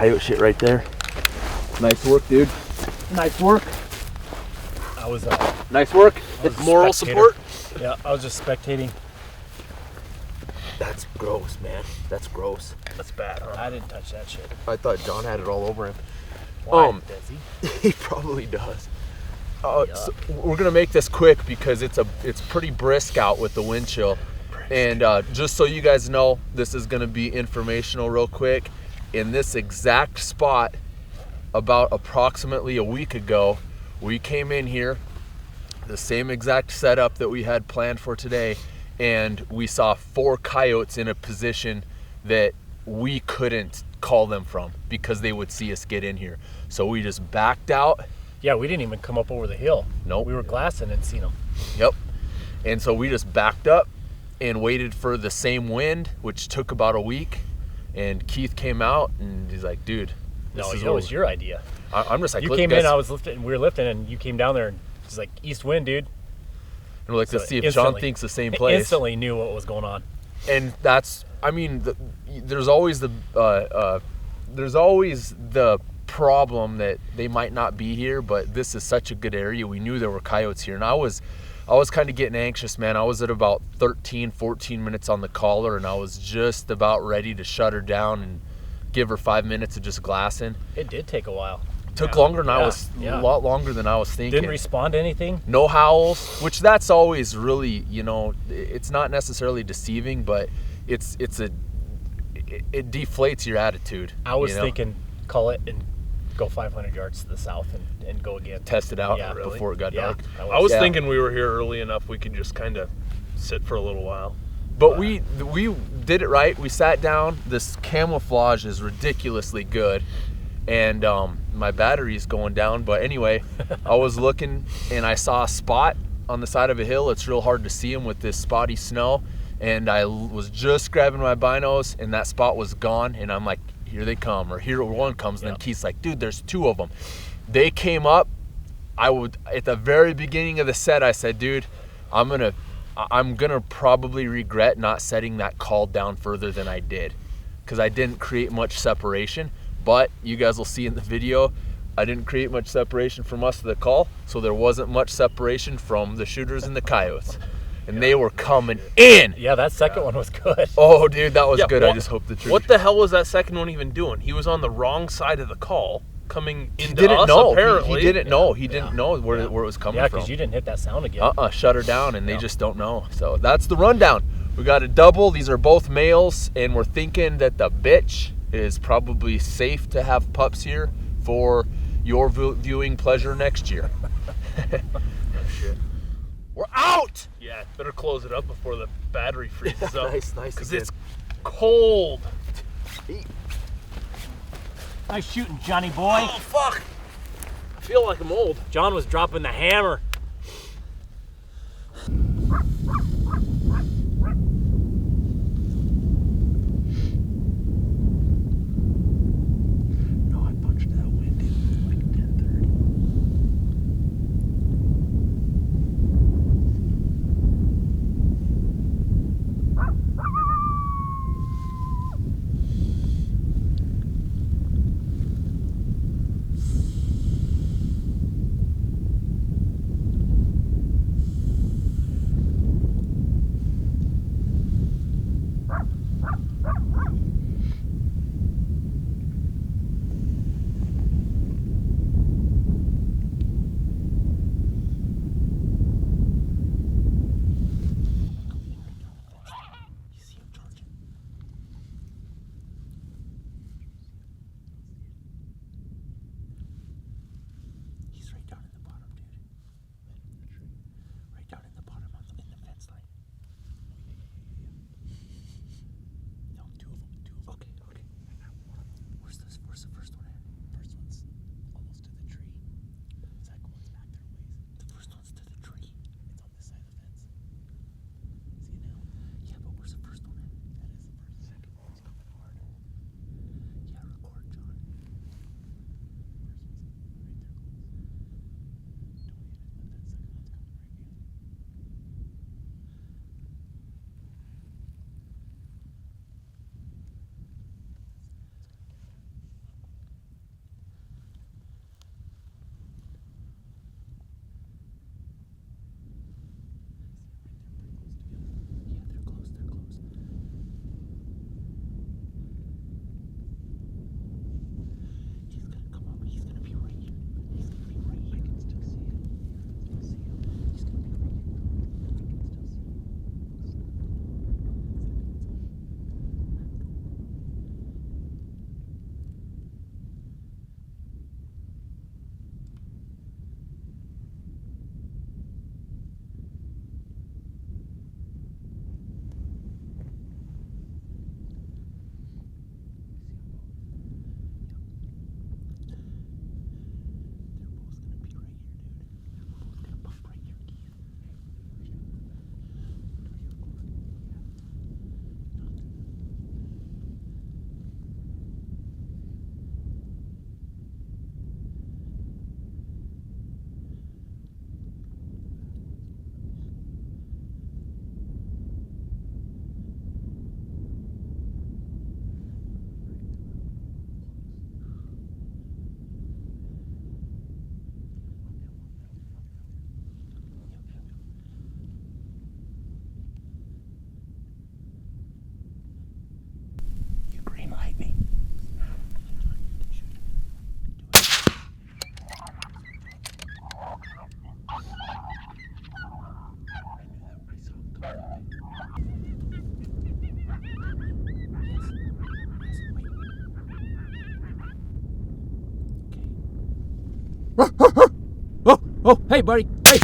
coyote shit right there. Nice work, dude. Nice work. I was nice work. It's moral support. Yeah, I was just spectating. That's gross, man. That's gross. That's bad, huh? I didn't touch that shit. I thought John had it all over him. Why does he? He probably does. So we're gonna make this quick because it's pretty brisk out with the wind chill. And just so you guys know, this is gonna be informational real quick. In this exact spot, about approximately a week ago, we came in here, the same exact setup that we had planned for today, and we saw 4 coyotes in a position that we couldn't call them from because they would see us get in here. So we just backed out. Yeah, we didn't even come up over the hill. Nope. We were glassing and seen them. Yep. And so we just backed up and waited for the same wind, which took about a week. And Keith came out and he's like, dude, no, that was your idea. I'm just like, you came in, I was lifting, we were lifting, and you came down there and it's like east wind, dude. And we're like, let's see if John thinks the same place. Instantly knew what was going on. And that's, I mean, there's always the problem that they might not be here, but this is such a good area. We knew there were coyotes here, and I was kind of getting anxious, man. I was at about 14 minutes on the collar, and I was just about ready to shut her down and give her 5 minutes of just glassing. It did take a while. Took longer than a lot longer than I was thinking. Didn't respond to anything. No howls, which that's always really, it's not necessarily deceiving, but it deflates your attitude. I was thinking, call it and go 500 yards to the south and go again. Test it out before it got dark. I was thinking we were here early enough we could just kind of sit for a little while. But we did it right. We sat down. This camouflage is ridiculously good. And my battery's going down. But anyway, I was looking and I saw a spot on the side of a hill. It's real hard to see them with this spotty snow. And I was just grabbing my binos and that spot was gone. And I'm like, here they come, or here one comes. And then Keith's like, dude, there's 2 of them. They came up. At the very beginning of the set, I said, dude, I'm gonna probably regret not setting that call down further than I did, because I didn't create much separation. But you guys will see in the video, I didn't create much separation from us to the call, so there wasn't much separation from the shooters and the coyotes. And they were coming in. Yeah, that second one was good. Oh, dude, that was good. I just hope the truth. What the hell was that second one even doing? He was on the wrong side of the call, coming into us, apparently. He didn't know. He didn't know where it was coming from. Yeah, because you didn't hit that sound again. Shut her down, and they just don't know. So that's the rundown. We got a double. These are both males, and we're thinking that the bitch is probably safe to have pups here for your viewing pleasure next year. Shit. We're out! Yeah, better close it up before the battery freezes up. Nice. Because it's cold. Nice shooting, Johnny boy. Oh, fuck. I feel like I'm old. John was dropping the hammer. No, I punched that wind in like 10:30. Oh, hey, buddy. Hey.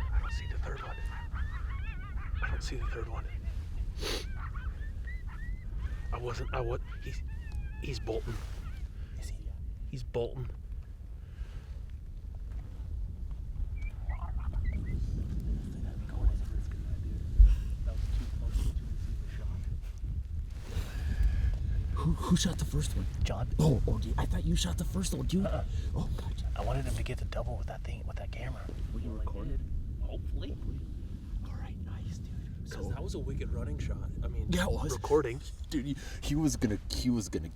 I don't see the third one. I don't see the third one. He's bolting. Is he? He's bolting. Who shot the first one? John. Oh, I thought you shot the first one, dude. Oh, gotcha. I wanted him to get the double with that thing, with that camera. Were you recording? Hopefully. All right, nice, dude. Because that was a wicked running shot. I mean, Yeah, it was. recording. Dude, he was gonna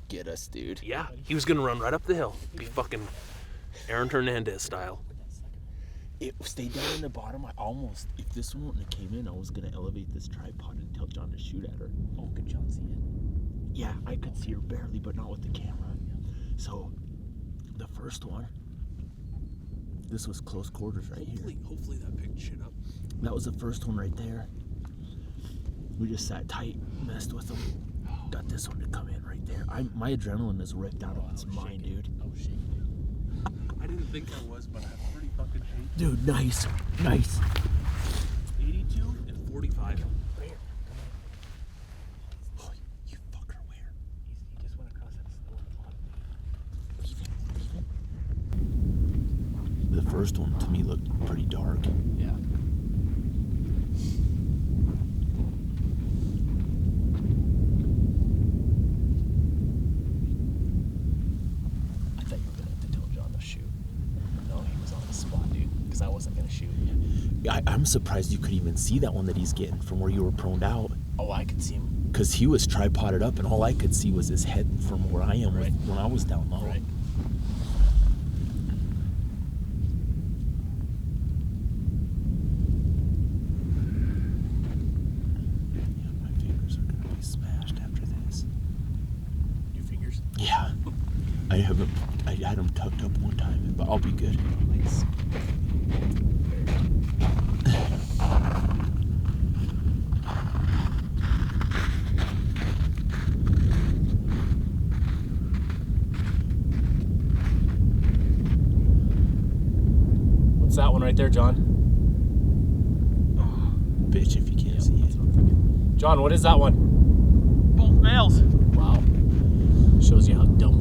get us, dude. Yeah, he was gonna run right up the hill. Be fucking Aaron Hernandez style. It stayed down in the bottom. I almost, if this one wouldn't have came in, I was gonna elevate this tripod and tell John to shoot at her. Oh, could John see it? Yeah, I could see her barely, but not with the camera. So, the first one, this was close quarters right here. Hopefully that picked shit up. That was the first one right there. We just sat tight, messed with them. Got this one to come in right there. My adrenaline is ripped out of its mind, dude. Oh, shit. I didn't think I was, but I'm pretty fucking shaky. Dude, nice. 82 and 45. Oh, you fucker, where? He just went across that snow in the bottom. The first one to me looked pretty dark. Yeah. I thought you were gonna have to tell John to shoot. No, he was on the spot, dude. Because I wasn't gonna shoot. I'm surprised you could even see that one that he's getting from where you were proned out. Oh, I could see him. Because he was tripoded up, and all I could see was his head from where I am Right. when I was down low. Right. Yeah, my fingers are gonna be smashed after this. Your fingers? Yeah, I had them tucked up one time, but I'll be good. Nice. What's that one right there, John? Bitch, if you can't see it. John, what is that one? Both males. Wow. Shows you how dumb